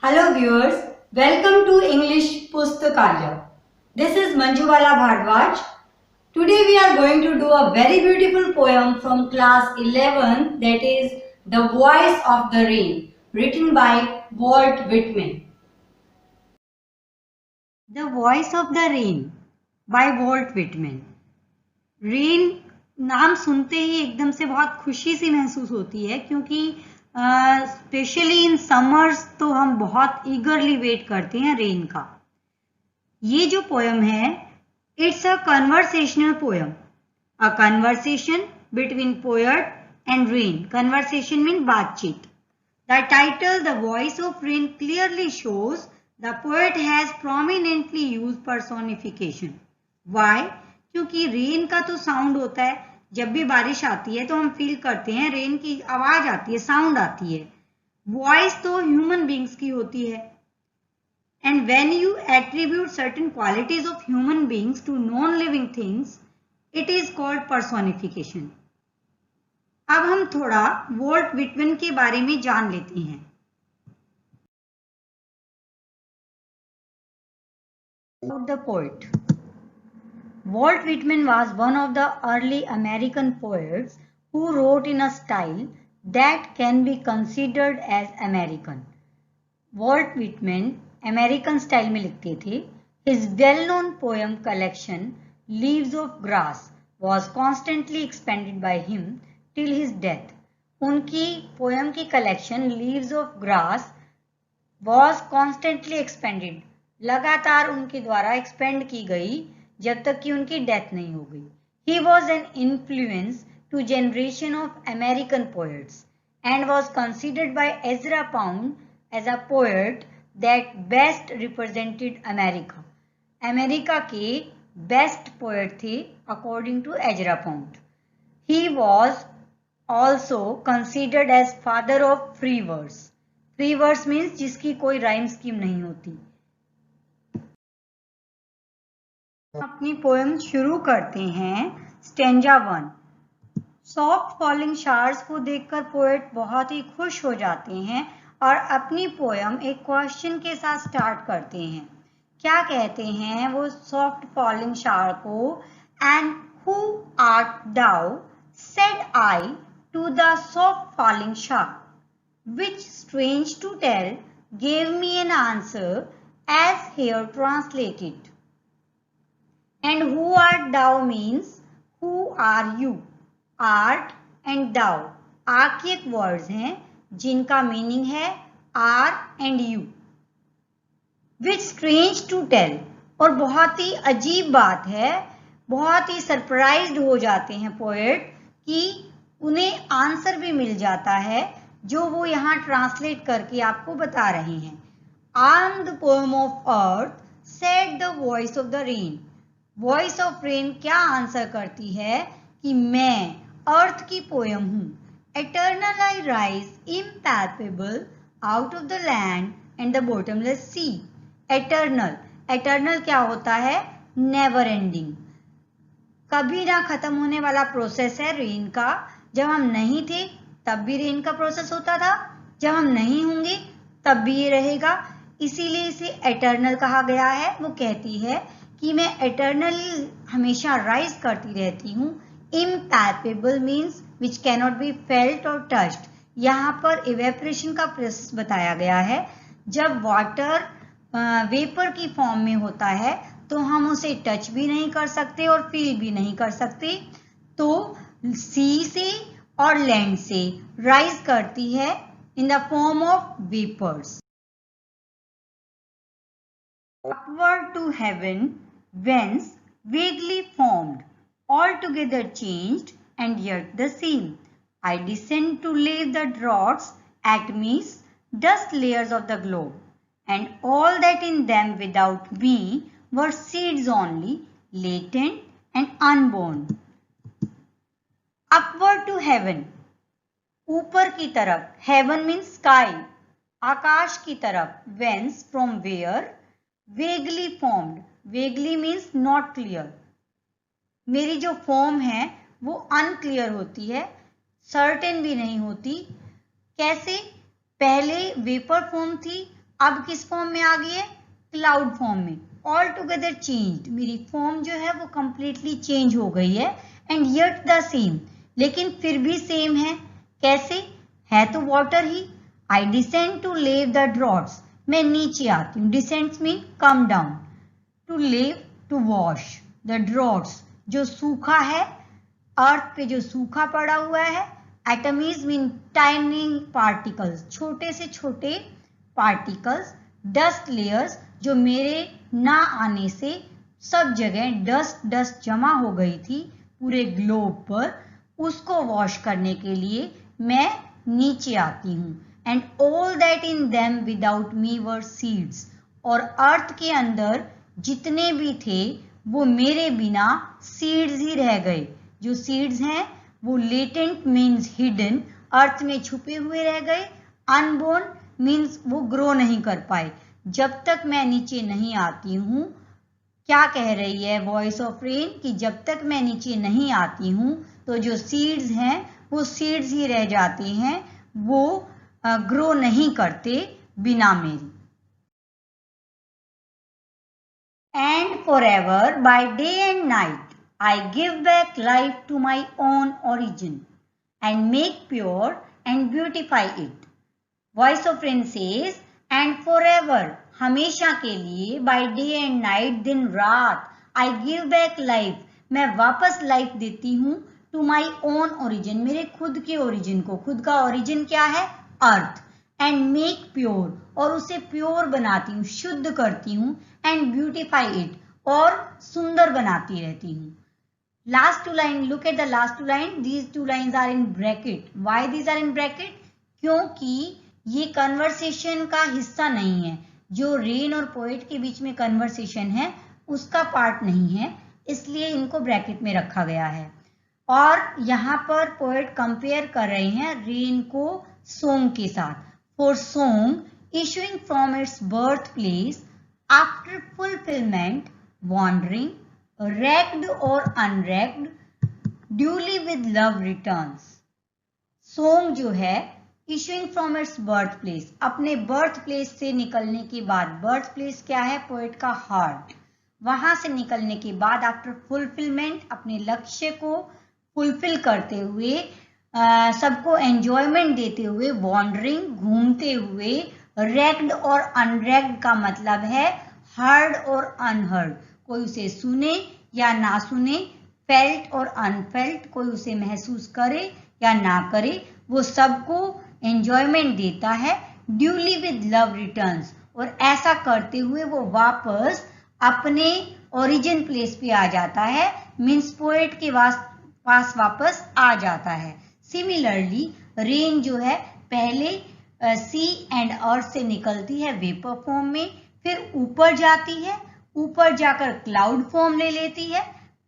Hello viewers, welcome to English Pustakalya. This is Manjubala Bhardwaj. Today we are going to do a very beautiful poem from class 11, that is The Voice of the Rain, written by Walt Whitman. The Voice of the Rain by Walt Whitman. Rain नाम सुनते ही एकदम से बहुत खुशी सी महसूस होती है, क्योंकि स्पेशली इन समर्स तो हम बहुत ईगरली वेट करते हैं रेन का। ये जो पोएम है, it's a conversational poem, a conversation between poet and rain. Conversation mean बातचीत। The title the voice of rain clearly shows the poet has prominently used personification. Why? क्योंकि रेन का तो साउंड होता है, जब भी बारिश आती है तो हम फील करते हैं, रेन की आवाज आती है, साउंड आती है। वॉइस तो ह्यूमन बींग्स की होती है। And when you attribute certain qualities of human beings to non living things, it is called personification. अब हम थोड़ा वॉल्ट व्हिटमैन के बारे में जान लेते हैं। The poet Walt Whitman was one of the early American poets who wrote in a style that can be considered as American. Walt Whitman American style में लिखते थे। His well-known poem collection Leaves of Grass was constantly expanded by him till his death. उनकी poem की collection Leaves of Grass was constantly expanded, लगातार उनके द्वारा expand की गई जब तक कि उनकी डेथ नहीं हो गई। He was an influence to generation of American poets and was considered by Ezra Pound as a poet that best represented America. America के बेस्ट पोएट थे according to Ezra Pound. He was also considered as father of free verse. Free verse means जिसकी कोई rhyme scheme नहीं होती। अपनी poem शुरू करते हैं। स्टेंजा 1। सॉफ्ट फॉलिंग शावर्स को देखकर पोएट बहुत ही खुश हो जाते हैं और अपनी पोएम एक क्वेश्चन के साथ स्टार्ट करते हैं। क्या कहते हैं वो सॉफ्ट फॉलिंग शावर को? And who art thou, said I to the soft falling shower, which strange to tell gave me an answer as here translated. And who art thou means who are you. Art and thou are के एक words हैं जिनका meaning है are and you. Which strange to tell, और बहुत ही अजीब बात है, बहुत ही सरप्राइज्ड हो जाते हैं पोएट कि उन्हें आंसर भी मिल जाता है जो वो यहाँ ट्रांसलेट करके आपको बता रहे हैं। I am the poem of earth, said the voice of the rain. Voice of rain क्या आंसर करती है कि मैं अर्थ की पोयम हूं। Eternal I rise impalpable out of the land and the bottomless sea. Eternal, eternal क्या होता है? नेवर एंडिंग, कभी ना खत्म होने वाला प्रोसेस है रेन का। जब हम नहीं थे तब भी रेन का प्रोसेस होता था, जब हम नहीं होंगे तब भी ये रहेगा, इसीलिए इसे एटर्नल कहा गया है। वो कहती है कि मैं एटर्नली हमेशा राइज करती रहती हूँ। Impalpable means which cannot be felt और टच्ड। यहाँ पर इवेपोरेशन का प्रोसेस बताया गया है। जब वाटर वेपर की फॉर्म में होता है तो हम उसे टच भी नहीं कर सकते और फील भी नहीं कर सकते। तो सी से और लैंड से राइज करती है in the form of vapours. Upward to heaven, whence vaguely formed, altogether changed and yet the same. I descend to lay the draughts at me's dust layers of the globe, and all that in them without me were seeds only, latent and unborn. Upward to heaven, ऊपर की तरफ, heaven means sky, आकाश की तरफ, whence from where, vaguely formed, vaguely means not clear, मेरी जो form है वो unclear होती है, सर्टेन भी नहीं होती। कैसे? पहले वेपर फॉर्म थी, अब किस फॉर्म में आ गई है? क्लाउड फॉर्म में। ऑल टुगेदर चेंज्ड, मेरी फॉर्म जो है वो कंप्लीटली चेंज हो गई है। एंड येट द सेम, लेकिन फिर भी सेम है। कैसे है? तो वाटर ही। I descend to lave the droughts, मैं नीचे आती हूँ। Descends mean come down. To lave, to wash the droughts, जो सूखा है, अर्थ पे जो सूखा पड़ा हुआ है। एटमीज मीन टाइनी पार्टिकल्स, छोटे से छोटे पार्टिकल्स। डस्ट लेयर्स, जो मेरे ना आने से सब जगह डस्ट जमा हो गई थी पूरे ग्लोब पर, उसको वॉश करने के लिए मैं नीचे आती हूँ। And all that in them without me were seeds, और अर्थ के अंदर जितने भी थे वो मेरे बिना सीड्स ही रह गए। जो सीड्स हैं वो लेटेंट मीन्स हिडन, अर्थ में छुपे हुए रह गए। अनबोर्न मीन्स वो ग्रो नहीं कर पाए। जब तक मैं नीचे नहीं आती हूँ, क्या कह रही है वॉइस ऑफ रेन, कि जब तक मैं नीचे नहीं आती हूँ तो जो सीड्स हैं वो सीड्स ही रह जाते हैं, वो ग्रो नहीं करते बिना मेरे। And for ever by day and night I give back life to my own origin and make pure and beautify it. Voice of Rain says, and forever, हमेशा के लिए, by day and night, दिन रात, I give back life, मैं वापस life देती हूँ, to my own origin, मेरे खुद के ओरिजिन को। खुद का ओरिजिन क्या है? अर्थ। and make pure, और उसे प्योर बनाती हूँ, शुद्ध करती हूँ। and beautify it, और सुंदर बनाती रहती हूँ। Last two line, look at the last two line. These two lines are in bracket. Why these are in bracket? क्योंकि ये कन्वर्सेशन का हिस्सा नहीं है। जो रेन और पोएट के बीच में कन्वर्सेशन है उसका पार्ट नहीं है, इसलिए इनको ब्रैकेट में रखा गया है। और यहाँ पर पोएट कंपेयर कर रहे हैं रेन को सॉन्ग के साथ। For song issuing from its birth place after fulfilment wandering wrecked or unwrecked, duly with love returns. Song जो है issuing from its birth place, अपने birth place से निकलने के बाद, birth place क्या है? पोएट का हार्ट। वहां से निकलने के बाद आफ्टर फुलफिलमेंट, अपने लक्ष्य को फुलफिल करते हुए, सबको एंजॉयमेंट देते हुए, वॉन्डरिंग, घूमते हुए, रेक्ड और अनरेक्ड का मतलब है हर्ड और अनहर्ड, कोई उसे सुने या ना सुने, फेल्ट और अनफेल्ट, कोई उसे महसूस करे या ना करे, वो सबको एंजॉयमेंट देता है। ड्यूली विद लव रिटर्न्स, और ऐसा करते हुए वो वापस अपने ओरिजिन प्लेस पे आ जाता है, मीन्स पोएट के पास वापस आ जाता है। सिमिलरली रेन जो है पहले सी एंड अर्थ से निकलती है वेपर फॉर्म में, फिर ऊपर जाती है, ऊपर जाकर क्लाउड फॉर्म ले लेती है,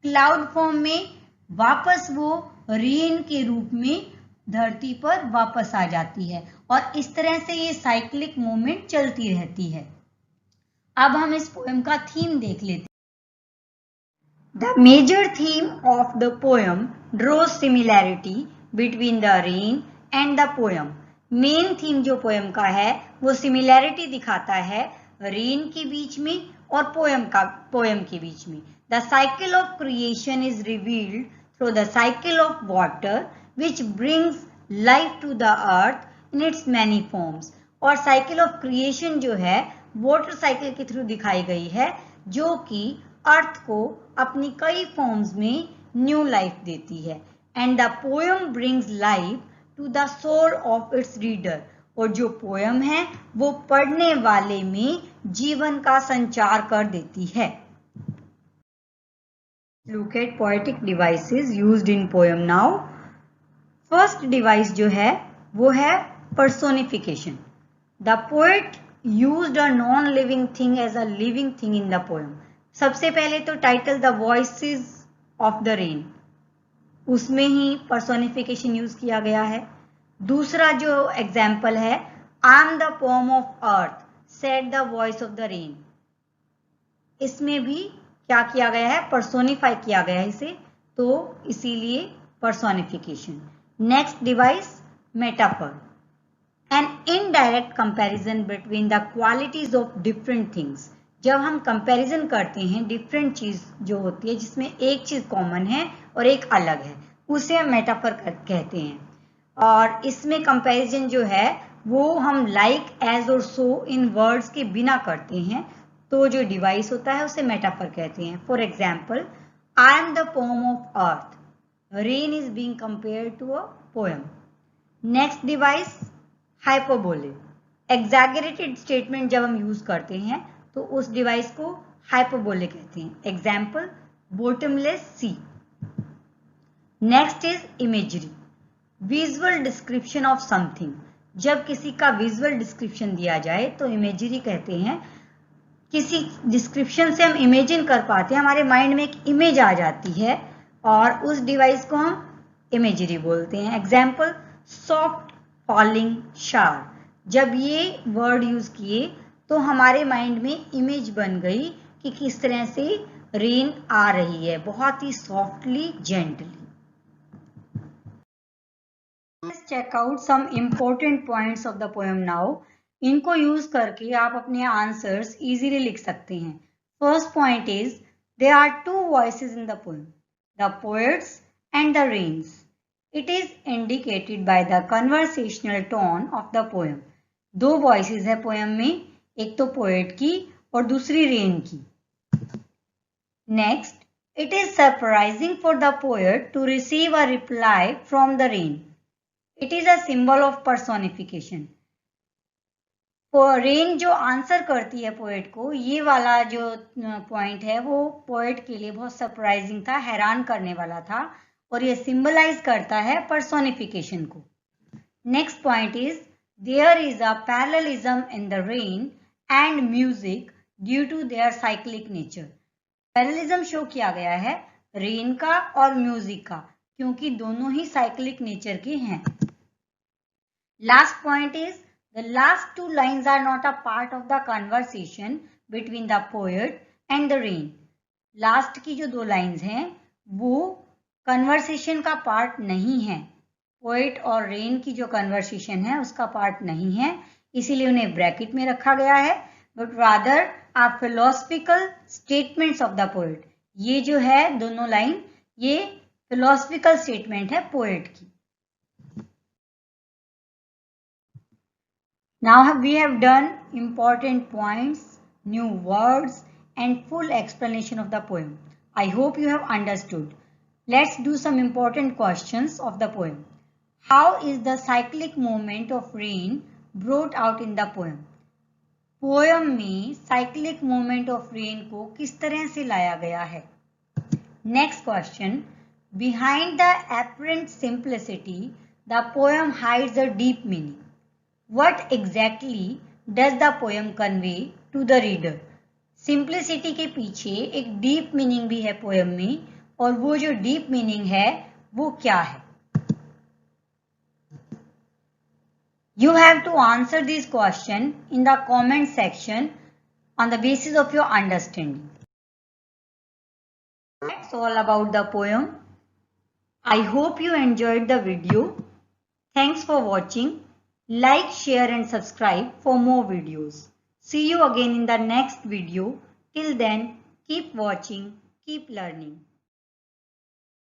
क्लाउड फॉर्म में वापस वो रेन के रूप में धरती पर वापस आ जाती है, और इस तरह से ये साइक्लिक मूवमेंट चलती रहती है। अब हम इस पोएम का थीम देख लेते हैं। The major theme of the poem draws similarity between the rain and the poem. Main theme जो पोएम का है वो सिमिलैरिटी दिखाता है रेन के बीच में और पोएम के बीच में। The cycle of creation is revealed through the cycle of water which brings life to the earth in its many forms. और साइकिल ऑफ क्रिएशन जो है वाटर साइकिल के थ्रू दिखाई गई है, जो कि अर्थ को अपनी कई फॉर्म्स में न्यू लाइफ देती है। And the poem brings life to the soul of its reader, और जो पोएम है वो पढ़ने वाले में जीवन का संचार कर देती है। Look at poetic devices used in poem now. First device जो है वो है personification. The poet used a non-living thing as a living thing in the poem. सबसे पहले तो title the voices of the rain, उसमें ही personification यूज किया गया है। दूसरा जो एग्जाम्पल है आई am the pome of earth said the voice of the rain, इसमें भी क्या किया गया है? पर्सोनिफाई किया गया है इसे, तो इसीलिए personification. Next device metaphor. An indirect comparison between the qualities of different things. जब हम कंपैरिजन करते हैं डिफरेंट चीज जो होती है जिसमें एक चीज कॉमन है और एक अलग है, उसे हम मेटाफर कहते हैं। और इसमें कंपैरिजन जो है वो हम लाइक, एज और सो इन वर्ड्स के बिना करते हैं, तो जो डिवाइस होता है उसे मेटाफर कहते हैं। For example, I am the poem of earth, rain is being compared to a poem. Next device, hyperbole. Exaggerated statement जब हम यूज करते हैं तो उस डिवाइस को हाइपरबोले कहते हैं। Example, bottomless sea. Next is imagery, visual description of something. जब किसी का विजुअल डिस्क्रिप्शन दिया जाए तो इमेजरी कहते हैं। किसी डिस्क्रिप्शन से हम इमेजिन कर पाते हैं, हमारे माइंड में एक इमेज आ जाती है और उस डिवाइस को हम इमेजरी बोलते हैं। Example, soft falling shower. जब ये वर्ड यूज किए तो हमारे माइंड में इमेज बन गई कि किस तरह से रेन आ रही है, बहुत ही softly, gently. Let's check out some important points of the poem now. इनको यूज करके आप अपने आंसर्स इजीली लिख सकते हैं। First point is, there are two voices in the poem, the poets and the rains. It is indicated by the conversational tone of the poem. दो voices है poem में, एक तो पोएट की और दूसरी रेन की। Next, it is surprising for the poet to receive a reply from the rain. It is a symbol of personification. Rain जो आंसर करती है पोएट को, ये वाला जो पॉइंट है वो पोएट के लिए बहुत सरप्राइजिंग था, हैरान करने वाला था, और ये सिंबलाइज करता है पर्सोनिफिकेशन को। Next point is, there is a parallelism in the rain and music due to their cyclic nature. Parallelism show किया गया है रेन का और म्यूजिक का, क्योंकि दोनों ही साइक्लिक नेचर के हैं। Last point is, the last two lines are not a part of the conversation between the poet and the rain. Last की जो दो लाइंस हैं वो कन्वर्सेशन का पार्ट नहीं है, पोएट और रेन की जो कन्वर्सेशन है उसका पार्ट नहीं है, इसीलिए उन्हें ब्रैकेट में रखा गया है, but rather are philosophical statements of the poet. ये जो है दोनों लाइन, ये फिलोसफिकल स्टेटमेंट है पोएट की। Now we have done important points, new words and full explanation of the poem. I hope you have understood. Let's do some important questions of the poem. How is the cyclic movement of rain brought out in the poem? Poem में cyclic movement of rain को किस तरह से लाया गया है? Next question. Behind the apparent simplicity, the poem hides a deep meaning. What exactly does the poem convey to the reader? Simplicity के पीछे एक deep meaning भी है poem में, और वो जो deep meaning है वो क्या है? You have to answer this question in the comment section on the basis of your understanding. That's all about the poem. I hope you enjoyed the video. Thanks for watching. Like, share and subscribe for more videos. See you again in the next video. Till then, keep watching, keep learning.